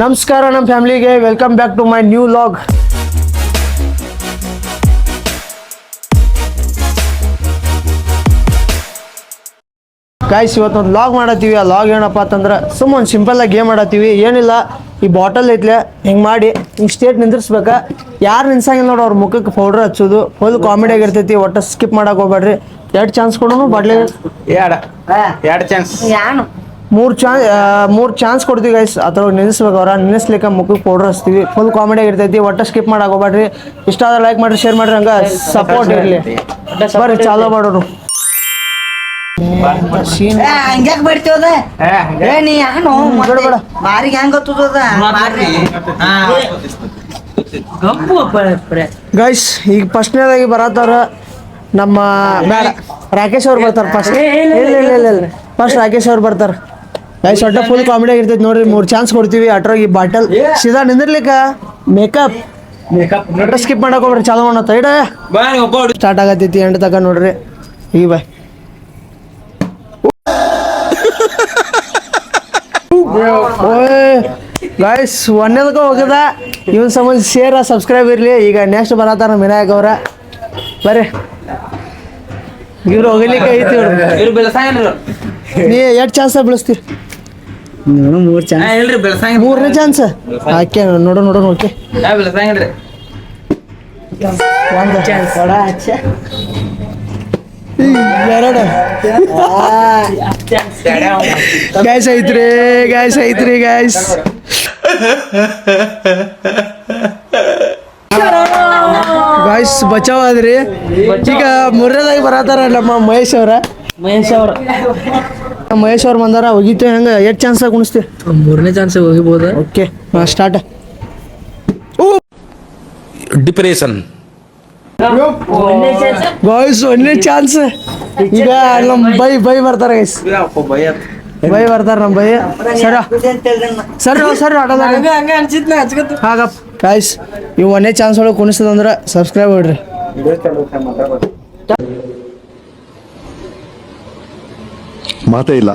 ನಮಸ್ಕಾರ ನಮ್ಮ ಫ್ಯಾಮಿಲಿಗೆ welcome back to my new vlog. Guys ಇವತ್ತೊಂದು ವ್ಲಾಗ್ ಮಾಡತ್ತೀವಿ. ಆ ವ್ಲಾಗ್ ಏನಪ್ಪ ಅಂತಂದ್ರೆ ಸುಮ್ಮನೆ ಸಿಂಪಲ್ಲಾಗಿ ಗೇಮ್ ಆಡತ್ತೀವಿ. ಏನಿಲ್ಲ, ಈ ಬಾಟಲ್ ಐತ್ಲೆ ಹಿಂಗೆ ಮಾಡಿ ಹಿಂಗೆ ಸ್ಟೇಟ್ ನಿಂದಿರ್ಸ್ಬೇಕಾ. ಯಾರು ನಿನ್ಸಂಗಿಲ್ಲ ನೋಡಿ ಅವ್ರ ಮುಖಕ್ಕೆ ಪೌಡ್ರ್ ಹಚ್ಚೋದು ಫುಲ್ ಕಾಮಿಡಿ ಆಗಿರ್ತೈತಿ. ಒಟ್ಟು ಸ್ಕಿಪ್ ಮಾಡಕ್ಕೆ ಹೋಗ್ಬೇಡ್ರಿ. ಎರಡು ಚಾನ್ಸ್ ಕೊಡೋನು ಬಾಟ್ಲಿ ಎರಡು ಚಾನ್ಸ್ ಮೂರು ಚಾನ್ಸ್ ಕೊಡ್ತೀವಿ ಗೈಸ್. ಆ ಥರ ನಿಲ್ಲಿಸ್ಬೇಕು. ಅವ್ರ ನಿಲ್ಲಿಸ್ಲಿಕ್ಕೆ ಮುಖಕ್ಕೆ ಪೌಡ್ರ್ ಹಚ್ತೀವಿ. ಫುಲ್ ಕಾಮಿಡಿ ಆಗಿರ್ತೈತಿ. ಒಟ್ಟು ಸ್ಕಿಪ್ ಮಾಡಕ್ಕೆ ಹೋಗ್ಬೇಡ್ರಿ. ಇಷ್ಟ ಆದ್ರೆ ಲೈಕ್ ಮಾಡಿರಿ, ಶೇರ್ ಮಾಡಿರಿ, ಹಂಗೆ ಸಪೋರ್ಟ್ ಇರಲಿ. ಬರ್ರಿ ಚಾಲೋ ಮಾಡೋರು. ಗೈಸ್ ಈಗ ಫಸ್ಟ್ನೇದಾಗಿ ಬರತ್ತವ್ರ ನಮ್ಮ ಬೇಡ ರಾಕೇಶ್ ಅವ್ರು ಬರ್ತಾರೆ ಫಸ್ಟ್. ಇಲ್ಲ ಫಸ್ಟ್ ರಾಕೇಶ್ ಅವ್ರು ಬರ್ತಾರೆ ಗೈಸ್. ಒಟ್ಟ ಫುಲ್ ಕಾಮಿಡಿ ಆಗಿರ್ತೈತಿ ನೋಡ್ರಿ. 3 ಚಾನ್ಸ್ ಕೊಡ್ತೀವಿ. ಅಟ್ರಾಗಿ ಬಾಟಲ್ ಸೀದಾ ನಿಂದಿರ್ಲಿಕ್ಕ ಮೇಕಪ್ ಸ್ಕಿಪ್ ಮಾಡಕ್ ಹೋಗ್ರಿ. ಚಾಲೋ ಮಾಡೋ ತೈಡ ಸ್ಟಾರ್ಟ್ ಆಗತ್ತೈತಿ ಎಂಡ್ ತಕ ನೋಡ್ರಿ. ಈಗ ಬಾಯ್ ಗೈಸ್ ಒಂದೇದಕ್ಕ ಹೋಗದ ಇವನ್ ಸಂಬಂಧ ಶೇರ್ ಸಬ್ಸ್ಕ್ರೈಬ್ ಇರಲಿ. ಈಗ ನೆಕ್ಸ್ಟ್ ಬರತ್ತಾರ ವಿನಾಯಕ್ ಅವ್ರ. ಬರ್ರಿ ಇವ್ರು ಹೋಗ್ಲಿಕ್ಕೆ ಐತಿ. ನೀ ಎಷ್ಟು ಚಾನ್ಸ್ ಬೆಳೆಸ್ತೀರಿ? ಮೂರನೇ ಚಾನ್ಸ್ ಹಾಕಿ ನೋಡೋಣ. ಓಕೆ ಒಂದು ಚಾನ್ಸ್ ಎರಡು ಗ್ಯಾಸ್ ಐತ್ರಿ ಗ್ಯಾಸ್ ಗಾಯ್ಸ್ ಬಚಾವ್ ಆದ್ರಿ. ಈಗ ಮೂರನೇದಾಗಿ ಬರತ್ತಾರ ನಮ್ಮ ಮಹೇಶ್ ಅವ್ರು ಬಂದಾರ. ಹೋಗಿತ್ತು ಹೆಂಗ ಎಷ್ಟು ಚಾನ್ಸ್ ಕುಣಿಸ್ತೀವಿ? 3ನೇ ಚಾನ್ಸ್ ಹೋಗಿಬೋದು. Okay start. ಡಿಪ್ರೆಷನ್ ಗಾಯ್ಸ್ ಒಂದನೇ ಚಾನ್ಸ್. ಈಗ ನಮ್ಮ ಬೈ ಬರ್ತಾರ ಗೈಸ್. ಬೈ ಬರ್ತಾರ ನಮ್ಮ ಬೈ. Sir ಹಾಗಪ್ಪ guys. ಇವು ಒಂದೇ ಚಾನ್ಸ್ ಒಳಗೆ ಕುಣಿಸ್ತದಂದ್ರೆ ಸಬ್ಸ್ಕ್ರೈಬ್ ಮಾಡ್ರಿ. ಮಾತೇ ಇಲ್ಲ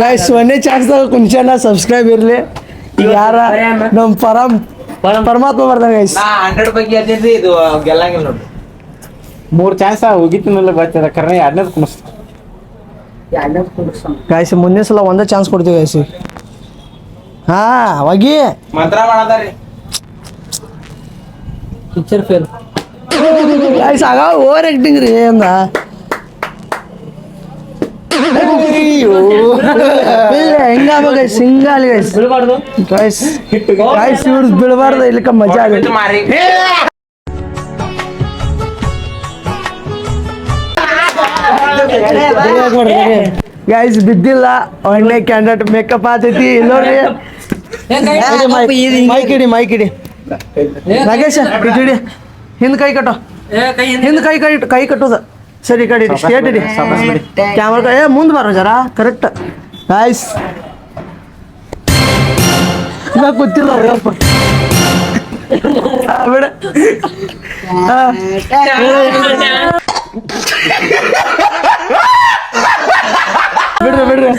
ಗಾಯ್ಸ್ ಒಂದೇ ಚಾನ್ಸ್ದಾಗ ಕುಣಿಸೋಣ. ಸಬ್ಸ್ಕ್ರೈಬ್ ಇರಲಿ. ಈಗ ಯಾರ ನಮ್ಮ ಪರಮಾತ್ಮ ಬರ್ತಾನೆ ಗೈಸ್. 100 ಬಗ್ಗೆ ಅದೇನ್ರಿ ಇದು ಗೆಲ್ಲಂಗಿಲ್ಲ ನೋಡಿ. 3 ಚಾನ್ಸ್ ಹೋಗಿತ್ತಿನಲ್ಲ ಗೊತ್ತಿಲ್ಲ ಕರ್ನೆ. ಎರಡನೇದು ಕುಣಿಸ್ತ ಗಾಯ್ಸ್. ಮುಂದಿನ ಸಲ ಒಂದೇ ಚಾನ್ಸ್ ಕೊಡ್ತೀವಿ ಗೈಸ್. ಹಾ ಹೋಗಿ ಮಂತ್ರ ಮಾಡದಾರಿ. Picture fail guys. ಆಗ ಓವರ್ ಆಕ್ಟಿಂಗ್ ರೀ ಅಂದ. ಹೆಂಗ ಗೈಸ್ ಹಿಂಗಾಲಿ ಗೈಸ್. ಗೈಸ್ ಇವ್ರು ಬೀಳಬಾರ್ದು. ಇಲ್ಲಿಕ ಮಜಾ ಆಗುತ್ತೆ. ಗೈಸ್ ಬಿದ್ದಿಲ್ಲ. ಒಳ್ಳೆ ಕ್ಯಾಂಡಿಡೇಟ್ ಮೇಕಪ್ ಆತೈತಿ ನೋಡ್ರಿ. ಮೈಕ್ ಇಡಿ ರಾಕೇಶ್ ಇಡಿ. ಹಿಂದ್ ಕೈ ಕಟ್ಟೋ. ಹಿಂದ್ ಕೈ ಕಟ್ಟೋದ. ಸರಿ ಈ ಕಡೆ ಸ್ಟೇಟ್ ಇಡಿ. ಕ್ಯಾಮ್ರಾ ಮುಂದೆ ಬರೋ ಜರ ಕರೆಕ್ಟ್. ಗೈಸ್ ನಾ ಗೊತ್ತಿಲ್ಲ ಬಿಡ. ಬಿಡ್ರಿ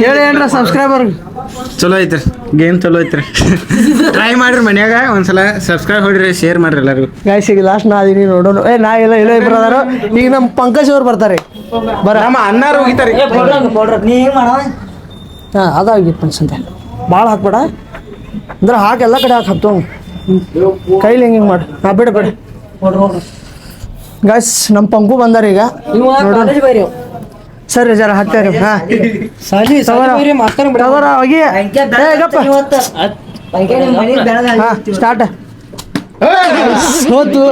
ಹೇಳಿ ಏನ್ರ ಸಬ್ಸ್ಕ್ರೈಬರ್. ಚಲೋ ಐತ್ರಿ ಗೇಮ್, ಚಲೋ ಐತ್ರಿ. ಟ್ರೈ ಮಾಡ್ರಿ ಮನ್ಯಾಗ ಒಂದ್ಸಲ. ಸಬ್ಸ್ಕ್ರೈಬ್ ಹೊಡ್ರಿ, ಶೇರ್ ಮಾಡ್ರಿ ಎಲ್ಲರಿಗೂ. ಗೈಸ್ ಈಗ ಲಾಸ್ಟ್ ನಾ ಅದೀನಿ ನೋಡೋಣ. ನಾ ಎಲ್ಲ ಇಬ್ರು ಅದಾರ. ಈಗ ನಮ್ಮ ಪಂಕಜ್ ಅವ್ರು ಬರ್ತಾರೆ. ನಮ್ಮ ಅಣ್ಣಾರು ಹೋಗಿತಾರೆ. ಹಾಂ ಅದಾಗಿ ಪಂಚಂತೆ ಭಾಳ ಹಾಕ್ಬೇಡ ಅಂದ್ರೆ ಹಾಕಿ ಎಲ್ಲ ಕಡೆ ಹಾಕ್ತು ಕೈಲಿ ಹಿಂಗೆ ಮಾಡಿ. ಹಾಂ ಬೇಡ ಗೈಸ್. ನಮ್ಮ ಪಂಕು ಬಂದಾರ ಈಗ ಸರಿ ಜರ ಹಾಕ್ತಾರೆ. ಹಾಂ ಹೋಗಿ ಸ್ಟಾರ್ಟ್. ಹೋತು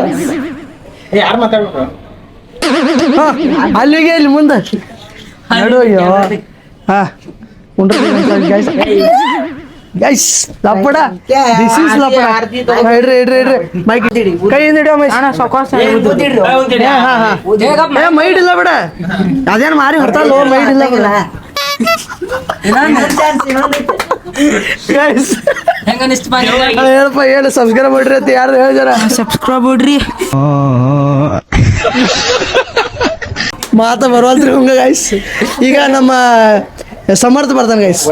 ಯಾರು ಮಾತಾಡ್ಬೇಕು? ಅಲ್ಲಿಗೆ ಇಲ್ಲಿ ಮುಂದೆ ನಡು. ಹಾಂ ಗೈಸ್ ಗೈಸ್ ಲಪಡ. ದಿಸ್ ಇಸ್ ಲಪಡ. ಇಡ್ರಿ ಮೈಕ್ ಕೈಯಿಂದ ಹಿಡಿಯೋ ಮೈ. ಮೈಡ್ ಇಲ್ಲ ಬಿಡ. ಅದೇನು ಮಾರಿ ಹೊರ್ತಲ್ಲ. ಮೈಡ್ ಇಲ್ಲ ಬಿಡ. ಹೇಳಪ್ಪ ಹೇಳು. ಸಬ್ಸ್ಕ್ರೈಬ್ ಮಾಡ್ರಿ ಅಂತ ಯಾರು ಹೇಳ್ಯಾರ? ಸಬ್ಸ್ಕ್ರೈಬ್ ಮಾಡ್ರಿ. ಮಾತ ಬರುವಲ್ರಿ ಹಂಗ ಗೈಸ್. ಈಗ ನಮ್ಮ ಸಮರ್ಥ ಬರ್ತಾನೆ ಗೈಸ್.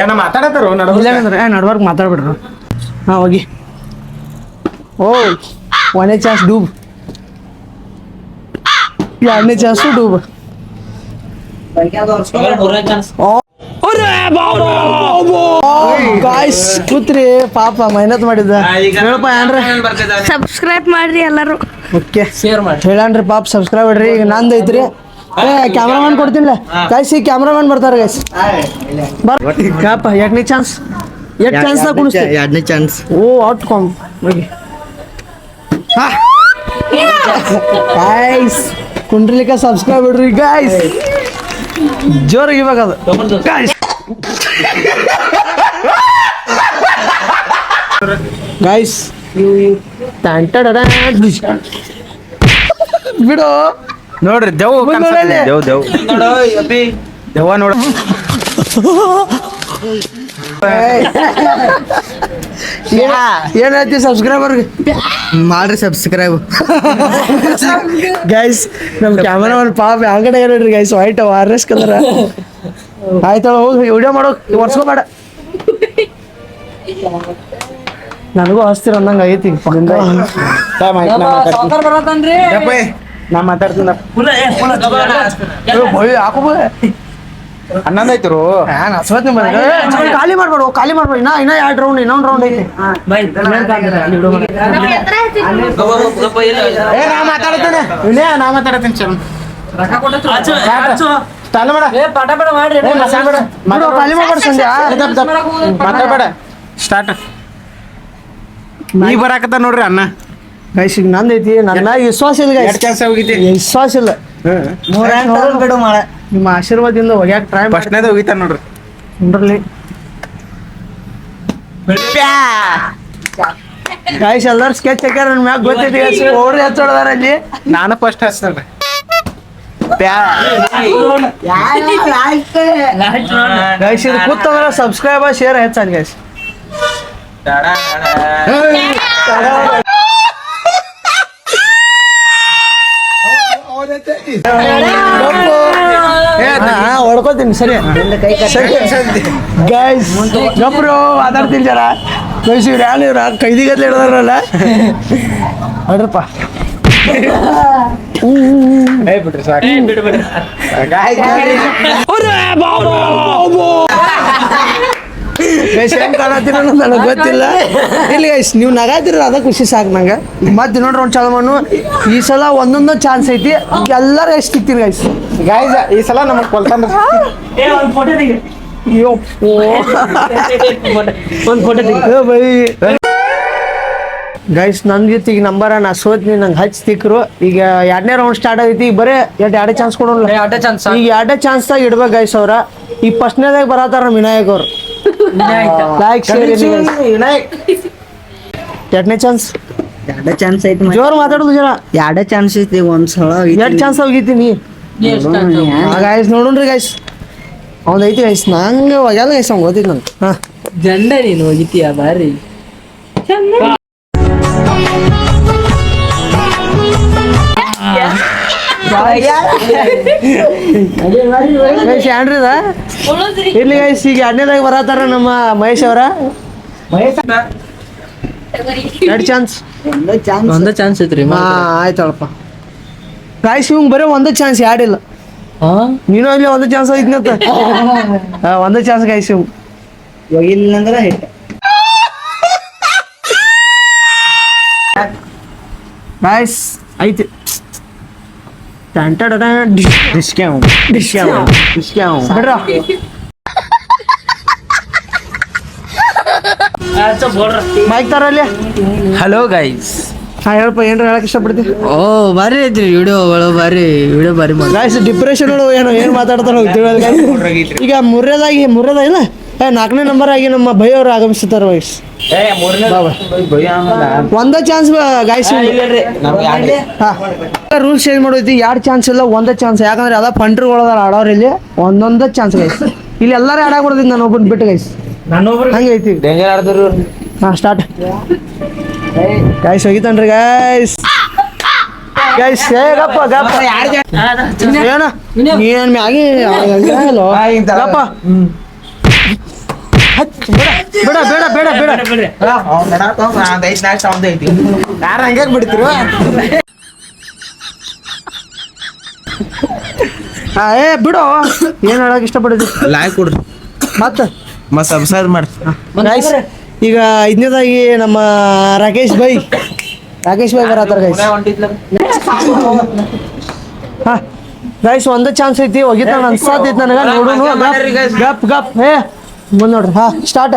ಏನ ಮಾತಾಡತ್ತಾರೋ ಇಲ್ಲ ಅಂದ್ರೆ ನಡ್ವರ್ಕ್ ಮಾತಾಡ್ಬಿಡ್ರು. ಹಾಂ ಹೋಗಿ. ಓ ಒಂದನೇ ಚಾನ್ಸ್ ಡೂಬ್, ಎರಡನೇ ಚಾನ್ಸು ಡೂಬ್. ಗಾಯ್ಸ್ ಕೂತ್ರಿ ಪಾಪ ಮೆಹನತ್ ಮಾಡಿದ್ದ. ಹೇಳಪ್ಪ ಏನ್ರಿ? ಸಬ್ಸ್ಕ್ರೈಬ್ ಮಾಡ್ರಿ ಎಲ್ಲರೂ. ಓಕೆ ಶೇರ್ ಮಾಡಿ. ಹೇಳಣ್ರಿ ಪಾಪ ಸಬ್ಸ್ಕ್ರೈಬ್ ಮಾಡ್ರಿ. ಈಗ ನಂದು ಐತ್ರಿ. ಕ್ಯಾಮ್ರಾಮನ್ ಕೊಡ್ತೀನಿಲ್ಲ ಗೈಸ್. ಈಗ ಕ್ಯಾಮ್ರಾಮನ್ ಬರ್ತಾರೆ ಗೈಸ್. ಪಾಪ ಎರಡನೇ ಚಾನ್ಸ್. ಎಷ್ಟು ಚಾನ್ಸ್ ಕುಣಿಸ್ತೀವಿ? ಎರಡನೇ ಚಾನ್ಸ್. ಓ ಔಟ್ ಕಾಮ್ ಹೋಗಿ. ಗೈಸ್ ಕುಂಡ್ಲಿಕ್ಕ ಸಬ್ಸ್ಕ್ರೈಬ್ ಬಿಡ್ರಿ ಗೈಸ್. ಜೋರಾಗಿ ಇವಾಗ ಅದು ಗೈಸ್. ಬಿಡು ನೋಡ್ರಿ ದೆವ್ ನೋಡಲ್ಲಿ. ದೆವ್ವ ನೋಡ. ಏನ್ ಹೇಳ್ತಿ ಸಬ್ಸ್ಕ್ರೈಬರ್ಗೆ? ಮಾಡ್ರಿ ಸಬ್ಸ್ಕ್ರೈಬ್. ಗೈಸ್ ನಮ್ ಕ್ಯಾಮರಾಮನ್ ಪಾಪ ಹಂಗಡೆ ನೋಡ್ರಿ ಗೈಸ್. White orange colour. ಆಯ್ತಳ ಹೋಗಿ ವಿಡಿಯೋ ಮಾಡೋ ಒರ್ಸ್ಕೋಬೇಡ. ನನಗೂ ಹಸ್ತಿರ ಅಂದಂಗ ಆಗೈತಿ. ನಾ ಮಾತಾಡ್ತೀನಿ. ಹಾಕೋಬೋದೆ ಹನ್ನೊಂದು ಐತಿರು. ಖಾಲಿ ಮಾಡ್ಬೇಡು, ಖಾಲಿ ಮಾಡ್ಬೇಡು. ಇನ್ನ 2 ರೌಂಡ್, ಇನ್ನೊಂದು ರೌಂಡ್ ಐತಿ. ನಾ ಮಾತಾಡ್ತೇನೆ. ನಾ ಮಾತಾಡ್ತೀನಿ. ಚಾಲು ಮಾಡ. ಖಾಲಿ ಮಾಡ್ಬೇಡ ಸಂಧ್ಯಾ. ಮಾತಾಡ್ಬೇಡ. ಸ್ಟಾರ್ಟ್. ನೀ ಬರಾಕತ್ತ ನೋಡ್ರಿ ಅಣ್ಣ. ಗೈಸ್ ಈಗ ನಂದೈತಿ. ನನ್ನ ಮ್ಯಾಗ ವಿಶ್ವಾಸ ಇಲ್ಲ ಎರಡು ಗೈಸ್. ಕೆಲಸ ಹೋಗಿದ್ದಿ. ವಿಶ್ವಾಸ ಇಲ್ಲ. ಬಿಡು ಮಾಡ. ನಿಮ್ಮ ಆಶೀರ್ವಾದದಿಂದ ಒಗ್ಯಾಕ ಟ್ರೈ ಫಸ್ಟ್ನೇದ ಹೋಗಿತ್ತ ನೋಡ್ರಿ. ಮಾಡ್ರಿ ಗೈಸ್. ಎಲ್ಲರೂ ಸ್ಕೆಚ್ ಹಾಕ್ಯಾರ. ನನ್ನ ಮ್ಯಾಗ ಗೊತ್ತೈತಿ ಗೈಸ್. ಓಡ್ರಿ ಹಚ್ಚೋಡದಾರ ಅಲ್ಲಿ. ನಾನು ಫಸ್ಟ್ ಹಚ್ತೇನೆ. ಗೈಸ್ ಇದು ಕೂತಂದ್ರ ಸಬ್ಸ್ಕ್ರೈಬರ್ ಶೇರ್ ಹೆಚ್ಚಾಗಿ ಗೈಸ್. ಹೊಡ್ಕೋತೀನಿ ಸರಿ ಗೈಸ್. ಗಬ್ರು ಮಾತಾಡ್ತೀನಿ ಜರ ಗೈಸ್. ಇವ್ರು ಯಾರು ಇವ್ರ ಕೈದಿಗತ್ಲೆ ಹಿಡ್ದಾರಲ್ಲ ನೋಡ್ರಪ್ಪ. ಬಿಡ್ರಿ ಸಾಕು. ಗೈಸ್ ಹೆಂಗ್ ಕಾಣತ್ತೀರ ನನಗೆ ಗೊತ್ತಿಲ್ಲ. ಇಲ್ಲಿ ಗೈಸ್ ನೀವು ನಗಾತಿರ ಅದ ಖುಷಿ ಸಾಕು ನಂಗೆ. ಮತ್ತೆ ನೋಡ್ರಿ ಒಂದು ಚಾಲು ಮಾಡು. ಈ ಸಲ ಒಂದೊಂದು ಚಾನ್ಸ್ ಐತಿ. ಎಲ್ಲರೂ ಎಷ್ಟು ಸಿಗ್ತೀರಿ ಗೈಸ್. ಗಾಯ್ಸ್ ಈ ಸಲ ನಮಗ್ ಕೊಲ್ತಾನ. ಗೈಸ್ ನನ್ ಜೊತೆ ಈಗ ನಂಬರ್ ನಾ ಸೋತ್ನಿ. ನಂಗೆ ಹಚ್ತಿಕ್ರು. ಈಗ 2ನೇ ರೌಂಡ್ ಸ್ಟಾರ್ಟ್ ಆಗೈತಿ. ಈಗ ಬರೇ ಎರಡೇ ಚಾನ್ಸ್ ಕೊಡೋಲ್ಲ. ಎರಡೇ ಚಾನ್ಸ್. ಈಗ 2 ಚಾನ್ಸ್ದಾಗ ಇಡ್ಬೇಕು ಗೈಸ್ ಅವ್ರ. ಈಗ ಫಸ್ಟ್ನೇದಾಗ ಬರತ್ತಾರ ನಮ್ಮ ವಿನಾಯಕ್ ಅವ್ರು. Like share. ವಿನಾಯಕ್ 2ನೇ ಚಾನ್ಸ್. ಎರಡೇ ಚಾನ್ಸ್ ಐತಿ. ಜೋರ್ ಮಾತಾಡೋದು ಜನ. ಎರಡೇ ಚಾನ್ಸ್ ಐತಿ. ಒಂದ್ಸಲ 2 ಚಾನ್ಸ್ ಹೋಗಿದ್ದೀನಿ ಗೈಸ್. ನೋಡೋಣ್ರಿ ಗೈಸ್. ಅವ್ನು ಐತಿ ಗೈಸ್. ನಂಗೆ ಒಗ್ಯಾಲ ಗೈಸ್. ಅವ್ನು ಗೊತ್ತಿತ್ತು ನಂಗೆ. ಹಾಂ ಜಂಡ ನೀನು ಹೋಗಿತ್ತೀಯ ಬಾರಿ. ಗೈಸ್ ಏನ್ರಿ ಇದ? ಇಲ್ಲಿ ಗೈಸ್ ಈಗ 2ನೇದಾಗ ಬರತ್ತಾರ ನಮ್ಮ ಮಹೇಶ್ ಅವರ. 2 ಚಾನ್ಸ್. ಒಂದೇ ಚಾನ್ಸ್ ಐತ್ರಿ. ಆಯ್ತಳಪ್ಪ ಗೈಸ್. ಇವಂಗ್ ಬರೀ 1 ಚಾನ್ಸ್, 2 ಇಲ್ಲ. ನೀನು ಅಲ್ಲಿ 1 ಚಾನ್ಸ್ ಐತ್ನಂತ. 1 chance guys. ಇವ್ ಹೋಗಿಲ್ಲ ಅಂದ್ರೆ ಹಿಟ್. ಗೈಸ್ ಐತಿ. ಬಿಡ್ರ ಮೈಕ್ ತರಲ್ಲಿ. Hello guys. ಹಾ ಹೇಳಪ್ಪ. ಏನ್ರ ಹೇಳಕ್ ಇಷ್ಟಪಡ್ತಿ? ಓ ಬಾರಿ ಐತ್ರಿ ವಿಡಿಯೋಗಳು. ಬಾರಿ ವಿಡಿಯೋ ಬಾರಿ ಮಾಡಿ. ಗಾಯ್ಸ್ ಡಿಪ್ರೆಷನ್ ಒಳಗೆ ಏನೋ ಏನು ಮಾತಾಡ್ತಾರ ಹೋಗ್ತೀವಿ. ಈಗ ಮುರ್ರೇದ ಇಲ್ಲ 4ನೇ ನಂಬರ್ ಆಗಿ ನಮ್ಮ ಭಯ ಅವರು ಆಗಮಿಸುತ್ತಾರ ವಯಸ್. 1 ಚಾನ್ಸ್ ಗಾಯ್ಸ್. ರೂಲ್ಸ್ ಚೇಂಜ್ ಮಾಡೋಯ್ತಿ. 2 ಚಾನ್ಸ್ ಇಲ್ಲ 1 ಚಾನ್ಸ್. ಯಾಕಂದ್ರೆ ಎಲ್ಲ ಪಂಟ್ರುಗಳದಾರ ಆಡೋರು ಇಲ್ಲಿ. ಒಂದೊಂದು ಚಾನ್ಸ್ ಗೈಸ್. ಇಲ್ಲಿ ಎಲ್ಲರೂ ಆಡಾಕೊಡ್ತೀನಿ ನಾನು ಒಬ್ಬನ ಬಿಟ್ಟು ಗೈಸ್. ಹಂಗೈತಿ. ಡೇಂಜರ್ ಆಡಿದ್ರು. ಹಾ ಸ್ಟಾರ್ಟ್ ಗೈಸ್. ಹೋಗಿತಾನ್ರಿ ಗೈಸ್. ಗೈಸ್ ಗಪ್ಪ ಗಪ್ಪ ಏನ ನೀನ್ ಮ್ಯಾಗಿ ಗಪ್ಪ ಬೇಡ ಬೇಡ ಬೇಡ ಬೇಡ ಯಾರು ಹಂಗೆ ಬಿಡ್ತಿರು ಏ ಬಿಡು ಏನ್ ಹೇಳಕ್ ಇಷ್ಟಪಡಿದ್ರಿ ಲಾಯ್ ಕೊಡ್ರಿ ಮತ್ತೆ ಸಬ್ಸ್ಕ್ರೈಬ್ ಮಾಡಿ ಗೈಸ್ ಈಗ ಇದನೇದಾಗಿ ನಮ್ಮ ರಾಕೇಶ್ ಬೈ ಬರತ್ತಾರ ಗೈಸ್ ಹಾ ಗೈಸ್ ಒಂದೇ ಚಾನ್ಸ್ ಐತಿ ಹೋಗಿತ್ತ ಅನ್ಸಾತೈತಿ ನನಗ ನೋಡುನು ಗಪ್ ಗಪ್ ಏ ಮುಂದ್ ನೋಡ್ರಿ ಹಾ ಸ್ಟಾರ್ಟ್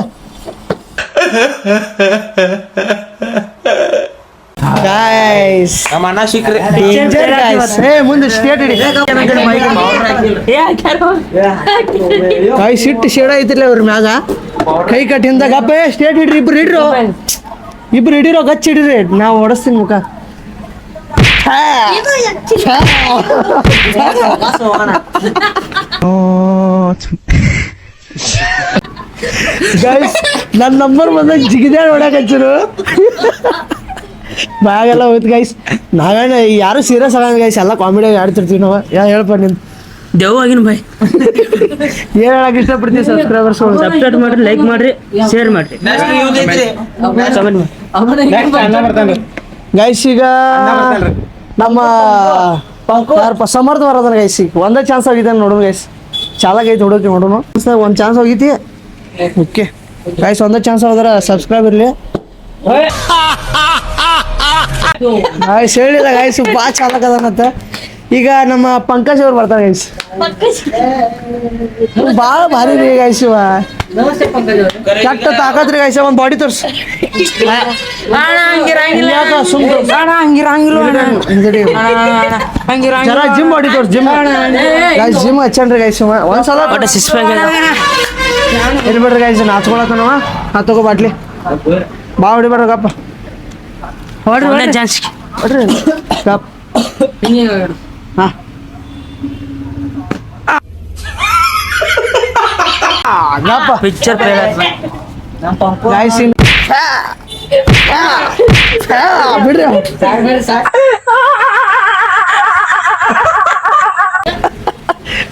ಗೈಸ್ ನಮ್ಮ ಅಣ್ಣ ಸಿಕ್ರಿ ಡೇಂಜರ್ ಗೈಸ್ ಏ ಮುಂದೆ ಸ್ಟೇಟ್ ಹಿಡಿ ಗೈಸ್ ಇಟ್ಟು ಶೇಡ ಐತಿಲ್ಲ ಅವ್ರ ಮ್ಯಾಗ ಕೈ ಕಟ್ಟಿಂದ ಗಪ್ಪ ಸ್ಟೇಟ್ ಹಿಡ್ರಿ ಇಬ್ರು ಹಿಡಿರೋ ಗಚ್ಚ ಹಿಡಿರಿ ನಾವು ಹೊಡಸ್ತೀನಿ ಮುಖ ಗೈಸ್ ನನ್ನ ನಂಬರ್ ಬಂದಾಗ ಜಿಗಿದಾಡ್ ಹೊಡ್ಯಾಕ ಹಚ್ಚರು ಬ್ಯಾಗೆಲ್ಲ ಹೋಯ್ತು ಗೈಸ್ ನಾವೇನ ಯಾರು ಸೀರಿಯಸ್ ಆಗಂಗ ಗೈಸ್ ಎಲ್ಲ ಕಾಮಿಡಿಯಾಗಿ ಆಡ್ತಿರ್ತೀವಿ ನಾವು ಹೇಳ್ಪ ನಿನ್ ದೆವ್ವಾಗಿನ ಬಾಯ್ ಏನ್ ಹೇಳಕ್ ಇಷ್ಟಪಡ್ತೀವಿ ಸಬ್ಸ್ಕ್ರೈಬರ್ಸ್ ಸಬ್ಸ್ಕ್ರೈಬ್ ಮಾಡ್ರಿ ಲೈಕ್ ಮಾಡ್ರಿ ಶೇರ್ ಮಾಡ್ರಿ ಗೈಸ್ ಈಗ ನಮ್ಮ ಯಾರಪ್ಪ ಸಮರ್ಥ ಬರೋದನ ಗೈಸ್ ಈಗ ಒಂದೇ ಚಾನ್ಸ್ ಆಗಿದೆ ನೋಡೋಣ ಗೈಸ್ ಚಾಲಾಕ್ ಐತಿ ಹುಡುಕಿ ನೋಡೋಣ ಒಂದು ಚಾನ್ಸ್ ಹೋಗಿತಿ ಓಕೆ ಗೈಸ್ ಒಂದೇ ಚಾನ್ಸ್ ಹೋದ್ರೆ ಸಬ್ಸ್ಕ್ರೈಬ್ ಇರಲಿ ಗೈಸ್ ಹೇಳಿಲ್ಲ ಗೈಸ್ ಭಾಳ ಚಾಲಾಕ್ ಅದಾನಂತ ಈಗ ನಮ್ಮ ಪಂಕಜ್ ಅವ್ರು ಬರ್ತಾರೆ ಗೈಸ್ ಭಾಳ ಭಾರಿ ರೀ ಗೈಸ್ ಇವ ಕೆಟ್ಟ ತಾಕತ್ರಿ ಗೈಸ್ ಒಂದು ಬಾಡಿ ತೋರ್ಸ್ ಜರ ಜಿಮ್ ಬಾಡಿ ತೋರ್ಸ್ ಜಿಮ್ ಗೈಸ್ ಜಿಮ್ ಹಚ್ಚನ್ರಿ ಗೈಸ್ ಒಂದ್ಸಲ ಇರ್ಬೇಡ್ರಿ ಗೈಸ್ ನಾಚ್ಕೊಳತನವ ನಾ ತಗೋ ಬಾಟ್ಲಿ ಬಾ ಹೊಡಿಬೇಡ್ರಿ ಗಪ್ಪ ಹೊಡ್ರಿ ಚಾನ್ಸ್ ಹೊಡ್ರಿ ಗಪ್ ಹಾ ಗಪ್ಪ ಪಿಕ್ಚರ್ ಗೈಸ್ ಬಿಡ್ರಿ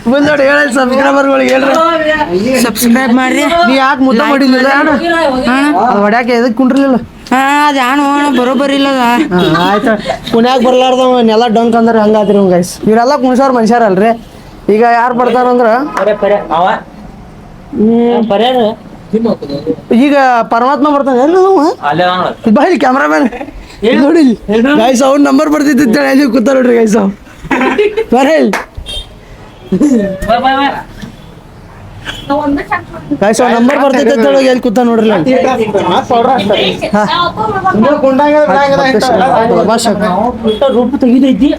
ಮುಂದೋಡಿ ಹೇಳಿ ಸಬ್ಸ್ಕ್ರೈಬರ್ಗಳಿಗೆ ಹೇಳ್ರಿ ಸಬ್ಸ್ಕ್ರೈಬ್ ಮಾಡ್ರಿ ನೀ ಯಾಕೆ ಮುದ್ದ ಮಾಡಿಲ್ಲ ಅದು ಹೊಡ್ಯಾಕೆ ಎದಕ್ಕೆ ಕುಂಡ್ರಲಿಲ್ಲ ಅದ ಬರೋಬ್ಬರಿ ಇಲ್ಲ ಆಯ್ತು ಪುಣ್ಯಾಗ ಬರ್ಲಾರ್ದವ ನೆಲ ಡೊಂಕ್ ಅಂದ್ರೆ ಹಂಗಾದ್ರಿ ಇವ್ ಗೈಸ್ ಇವರೆಲ್ಲ ಕುಣಿಸೋರ್ ಮನುಷ್ಯರಲ್ರಿ ಈಗ ಯಾರು ಬರ್ತಾರಂದ್ರ ಈಗ ಪರಮಾತ್ಮ ಬರ್ತಾನೆ ಬಾಯಿ ಕ್ಯಾಮ್ರಾಮನ್ ನೋಡಿ ಗೈಸ್ ಅವ್ನ ನಂಬರ್ ಬರ್ತಿದ್ದ ಅಲ್ಲಿ ಕೂತ ನೋಡ್ರಿ ಗೈಸ್ ಅವ್ ಬರಲ್ ಗೈಸ್ ಅವ್ನ ನಂಬರ್ ಬರ್ತಿದ್ದ ಎಲ್ಲಿ ಕೂತ ನೋಡ್ರಿ ರೂಪ ತೆಗಿದೈತಿ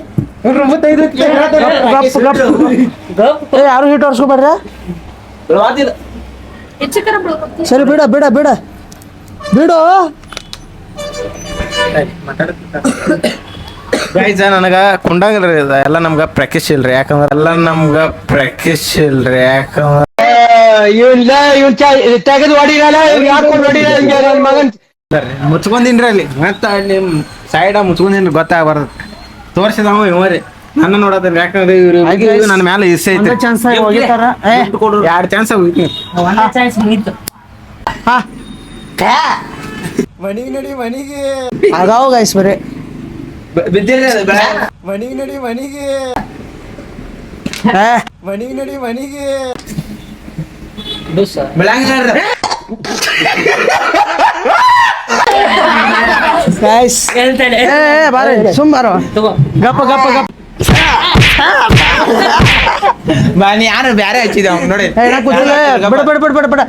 ಯಾರು ಹಿಟ್ ಹೊರ್ಸ್ಕೊಬೇಡ್ರಿ ಸರಿ ಬಿಡ ಬಿಡ ಬಿಡ ಬಿಡು ಗೈಸ್ ನನಗ ಕುಂಡಂಗಿಲ್ರಿ ಎಲ್ಲ ನಮ್ಗ ಪ್ರಾಕ್ಟೀಸ್ ಇಲ್ರಿ ಯಾಕಂದ್ರ ಎಲ್ಲ ನಮ್ಗ ಪ್ರಾಕ್ಟೀಸ್ ಇಲ್ರಿ ಯಾಕಂದ್ರ ಮುಚ್ಕೊಂಡಿನ್ರಿ ಅಲ್ಲಿ ಮತ್ತ ಅಲ್ಲಿ ಸೈಡ್ ಮುಚ್ಕೊಂಡಿನ್ರಿ ಗೊತ್ತಾಗಬಾರ್ದು ತೋರ್ಸಿದವ ಇವರಿ ನನ್ನ ನೋಡೋದ್ರಿ ಯಾಕಂದ್ರೆ ಇವ್ರು ನನ್ನ ಮ್ಯಾಲ ಇಷ್ಟ ಐತಿ ಚಾನ್ಸ್ ಹೋಗಿರ್ತಾರ 2 ಚಾನ್ಸ್ ಹೋಗಿನಿ ಮನಿಗೆ ನಡಿ ಮನಿಗೆ ಅದಾವ ಗೈಸ್ ಬರೀ ಬಿದ್ದಿರಿ ಮನಿಗೆ ನಡಿ ಮನಿಗೆ ಮನಿಗೆ ನಡಿ ಮನಿಗೆ ಗೈಸ್ ಬಾರ ಸುಮ್ ಬಾರೋ ಗಪ್ಪ ಗಪ್ಪ ಗಪ್ಪ ನೀ ಯಾರು ಬ್ಯಾರೆ ಹಚ್ಚಿದ ನೋಡಿ ಬಿಡ ಬಿಡ ಬಿಡ ಬಿಡ ಬಿಡ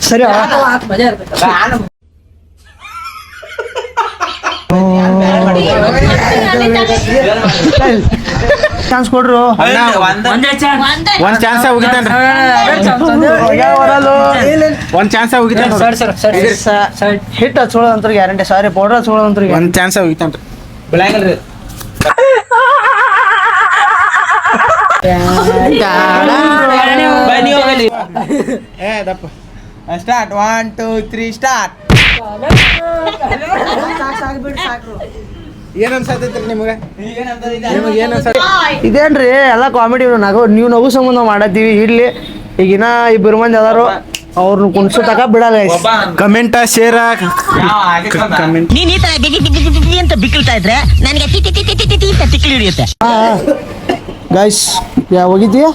ಸರಿ ಚಾನ್ಸ್ ಕೊಡ್ರು ಒಂದ್ ಚಾನ್ಸ್ ಹೋಗಿತ್ತೇನ್ರಿ ಒಂದ್ ಚಾನ್ಸ್ ಹೋಗಿತ್ತೇನ್ರಿ ಹಿಟ್ ಹಚ್ಕೊಳ್ಳೋದಂತ್ರ ಗ್ಯಾರಂಟಿ ಸಾರಿ ಪೌಡರ್ ಹಚ್ಕೊಳ್ಳೋದಂತ್ರ ಒಂದ್ ಚಾನ್ಸ್ ಹೋಗಿತ್ತೇನ್ರಿ ಬೆಳಂಗಿಲ್ರಿ ಸ್ಟಾರ್ಟ್ 1 2 3 ಸ್ಟಾರ್ಟ್ ಏನ್ ಅನ್ಸತೈತ್ರಿ ನಿಮಗೆ ನಿಮಗೆ ಏನ್ ಅನ್ಸ ಇದೇನ್ರಿ ಎಲ್ಲ ಕಾಮಿಡಿ ನೀವು ನಗು ಸಂಬಂಧ ಮಾಡತ್ತೀವಿ ಇರ್ಲಿ ಈಗಿನ ಇಬ್ಬರು ಮಂದಿ ಅದಾರು ಅವ್ರನ್ನ ಕುಣ್ಸೋ ತಕ ಬಿಡಲ್ಲ ಕಮೆಂಟ ಶೇರ್ ನೀನ್ ಈ ತರ ಬಿಗಿ ಅಂತ ಬಿಕ್ಕಳ್ತಾ ಇದ್ರೆ ನನಗೆ T T T T T T ಅಂತ ತಿಕ್ಲಿ ಹಿಡಿಯುತ್ತೆ. ಗೈಸ್ ಹೋಗಿದ್ದೀಯ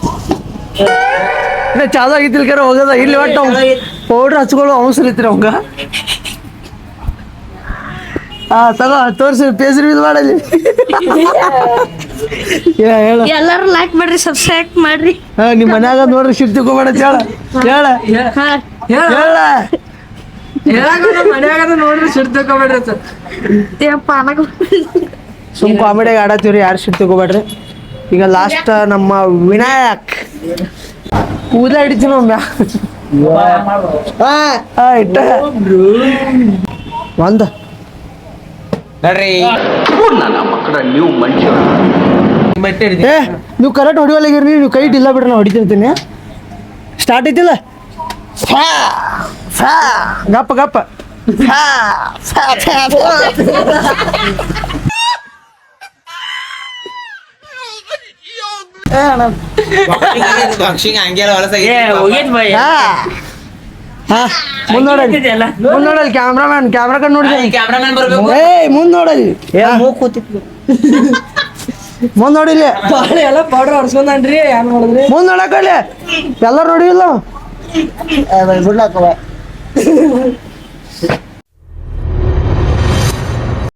ಚಾಲು ಆಗಿದ್ದಿಲ್ಲ ಕರೆ ಹೋಗದ ಇಲ್ಲಿ ಒಟ್ಟು ಪೌಡ್ರ್ ಹಚ್ಕೊಳ್ಳೋ ಅವಸರ ಇತ್ರಿ ಅವಂಗ ತಗೋ ತೋರಿಸಿ ಪೇಸ್ ರಿವೀಲ್ ಮಾಡಲಿ ಹೇಳ ಎಲ್ಲರೂ ಲೈಕ್ ಮಾಡ್ರಿ ಸಬ್ಸ್ಕ್ರೈಬ್ ಮಾಡ್ರಿ. ನಿಮ್ಮ ಮನ್ಯಾಗ ನೋಡ್ರಿ ಶಿಫ್ಟ್ ತಿಳ್ಕೊಬೇಡ ಹೇಳ ಮನ್ಯಾಗ ನೋಡ್ರಿ ಸಿಟ್ಟು ತಗೋಬೇಡ್ರಿ ಸರ್. ಯಪ್ಪ ನನಗೂ ಸುಮ್ ಕಾಮಿಡಿಯಾಗ ಆಡತ್ತೀವ್ರಿ ಯಾರು ಶಿಫ್ಟ್ ತಿಳ್ಕೊಬೇಡ್ರಿ. ಈಗ ಲಾಸ್ಟ್ ನಮ್ಮ ವಿನಾಯಕ್ ಕೂದ ಹಿಡಿತೀವಿ ನಾವು ಇಟ್ಟ ಒಂದ ಏ ನೀವು ಕರೆಕ್ಟ್ ಹೊಡಿವಲ್ಲಾಗಿರಿ ನೀವು ಕೈ ಡಿಲ್ಲ ಬಿಡ್ರಿ ನಾ ಹೊಡಿತಿರ್ತೀನಿ ಸ್ಟಾರ್ಟ್ ಐತಿಲ್ಲ ಗಪ್ಪ ಗಪ್ಪ ಮುಂದೋಡಲ್ಲಿ ಕ್ಯಾಮ್ರಾಮನ್ ಕ್ಯಾಮ್ರಾ ಕಡೆ ನೋಡಿ ಏ ಮುಂದ್ ನೋಡಲ್ಲಿ ಮುಂದ್ ನೋಡಿಲ್ಲ ಎಲ್ಲ ಪೌಡರ್ ಹೊಡ್ಸ್ಕೊಂಡ್ರಿ ಯಾರು ನೋಡಿದ್ರಿ ಮುಂದ್ ನೋಡಕ್ಕಲ್ಲಿ ಎಲ್ಲರೂ ನೋಡಿಲ್ಲ ಬಿಡ್ಲಾಕವ